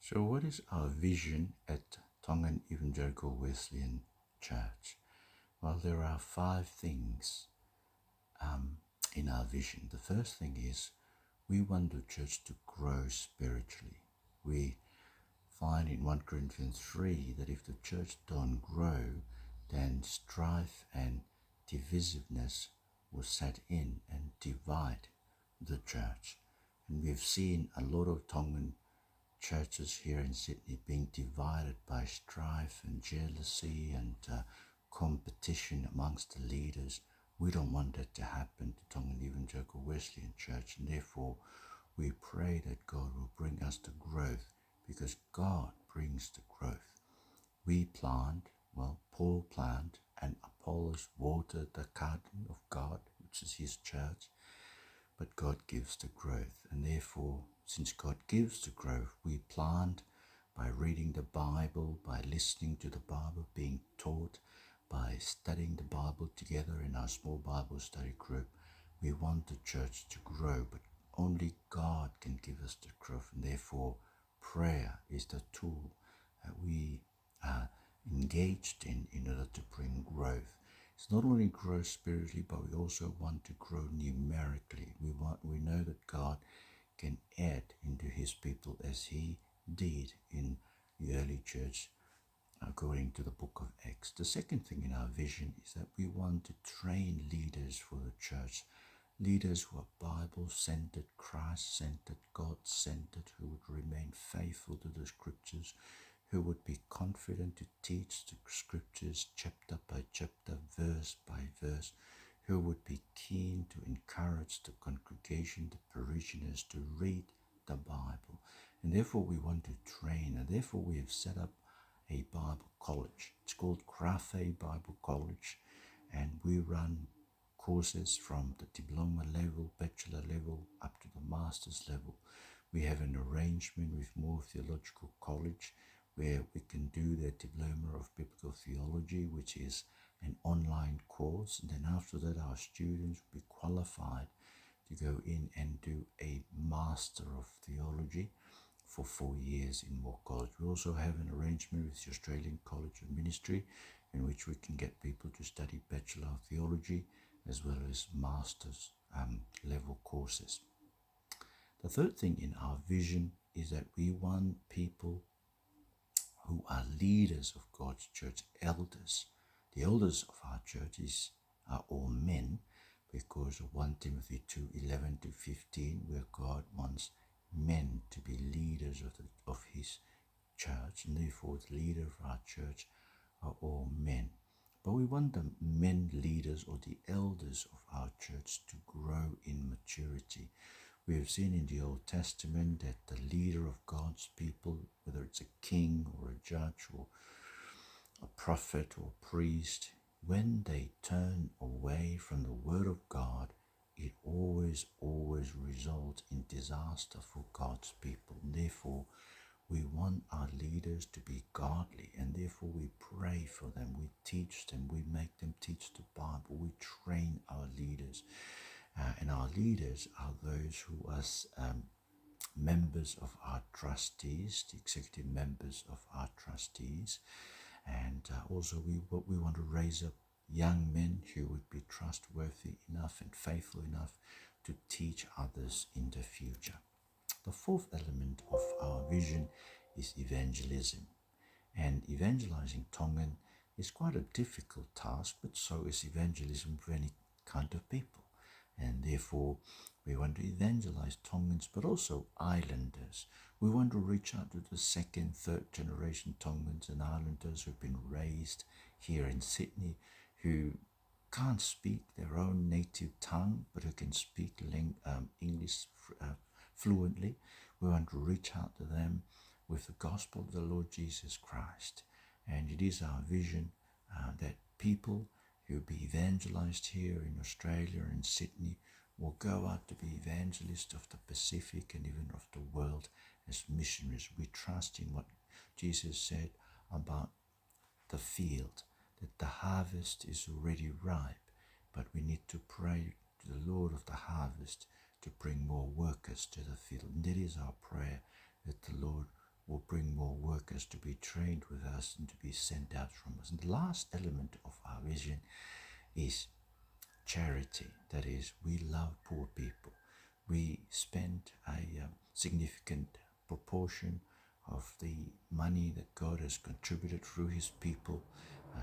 So what is our vision at Tongan Evangelical Wesleyan Church? Well, there are 5 things in our vision. The first thing is we want the church to grow spiritually. We find in 1 Corinthians 3 that if the church don't grow, then strife and divisiveness will set in and divide the church. And we've seen a lot of Tongan churches here in Sydney being divided by strife and jealousy and competition amongst the leaders. We don't want that to happen to Tongan Evangelical Wesleyan Church, and therefore we pray that God will bring us to growth, because God brings the growth. We plant, Paul planted, and Apollos watered the garden of God, which is his church, but God gives the growth. And therefore, since God gives the growth, we plant by reading the Bible, by listening to the Bible being taught, by studying the Bible together in our small Bible study group. We want the church to grow, but only God can give us the growth, and therefore prayer is the tool that we are engaged in order to bring growth. It's not only grow spiritually, but we also want to grow numerically. We know that God can add into his people as he did in the early church, according to the book of Acts. The second thing in our vision is that we want to train leaders for the church. Leaders who are Bible-centered, Christ-centered, God-centered, who would remain faithful to the scriptures, who would be confident to teach the scriptures chapter by chapter, verse by verse, who would be keen to encourage the congregation, the parishioners, to read the Bible. And therefore we want to train, and therefore we have set up a Bible college. It's called Grafe Bible College, and we run courses from the diploma level, bachelor level, up to the master's level. We have an arrangement with Moore Theological College where we can do the diploma of biblical theology, which is an online course. And then after that, our students will be qualified to go in and do a Master of Theology for 4 years in Moore College. We also have an arrangement with the Australian College of Ministry in which we can get people to study Bachelor of Theology as well as Master's level courses. The third thing in our vision is that we want people who are leaders of God's church, elders. The elders of our churches are all men, because of 1 Timothy 2:11 to 15, where God wants men to be leaders of his church, and therefore the leader of our church are all men. But we want the men leaders or the elders of our church to grow in maturity. We have seen in the Old Testament that the leader of God's people, whether it's a king or a judge or a prophet or priest, when they turn away from the word of God, it always results in disaster for God's people. And therefore, we want our leaders to be godly, and therefore we pray for them, we teach them, we make them teach the Bible, we train our leaders. And our leaders are those who are members of our trustees, the executive members of our trustees. And also we want to raise up young men who would be trustworthy enough and faithful enough to teach others in the future. The fourth element of our vision is evangelism. And evangelizing Tongan is quite a difficult task, but so is evangelism for any kind of people. And therefore, we want to evangelize Tongans, but also islanders. We want to reach out to the second, third generation Tongans and islanders who've been raised here in Sydney, who can't speak their own native tongue, but who can speak English fluently. We want to reach out to them with the gospel of the Lord Jesus Christ. And it is our vision that people who will be evangelized here in Australia and Sydney will go out to be evangelists of the Pacific and even of the world as missionaries. We trust in what Jesus said about the field, that the harvest is already ripe, but we need to pray to the Lord of the harvest to bring more workers to the field. And that is our prayer, that the Lord will bring more workers to be trained with us and to be sent out from us. And the last element of our vision is charity. That is, we love poor people. We spend a significant proportion of the money that God has contributed through His people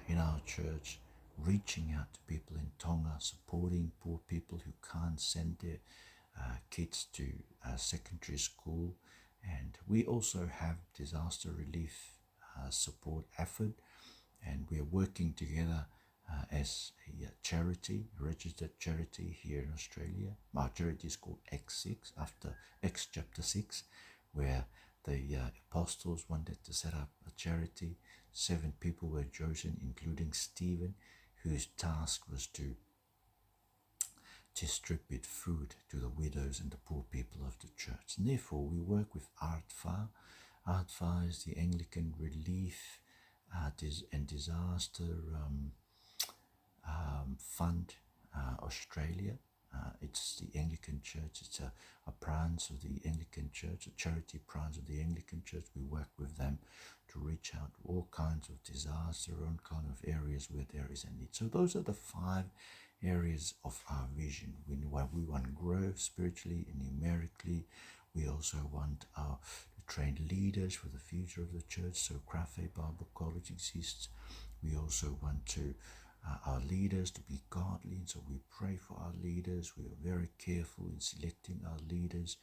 in our church, reaching out to people in Tonga, supporting poor people who can't send their kids to secondary school. And we also have disaster relief support effort, and we are working together as a charity, registered charity here in Australia. Our charity is called X6, after X chapter 6, where the apostles wanted to set up a charity. 7 people were chosen, including Stephen, whose task was to distribute food to the widows and the poor people of the church. And therefore, we work with ARTFA. ARTFA is the Anglican Relief and Disaster Fund Australia. It's the Anglican Church. It's a branch of the Anglican Church, a charity branch of the Anglican Church. We work with them to reach out to all kinds of disaster, all kind of areas where there is a need. So those are the 5 areas of our vision. We want to grow spiritually and numerically. We also want to train leaders for the future of the church. So Crafe Bible College exists. We also want to our leaders to be godly, and so we pray for our leaders. We are very careful in selecting our leaders.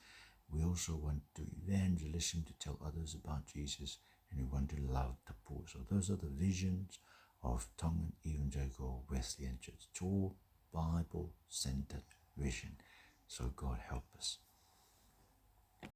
We also want to evangelism, to tell others about Jesus, and we want to love the poor. So those are the visions of Tongan Evangelical Wesleyan Church. It's all Bible-centered vision. So God help us.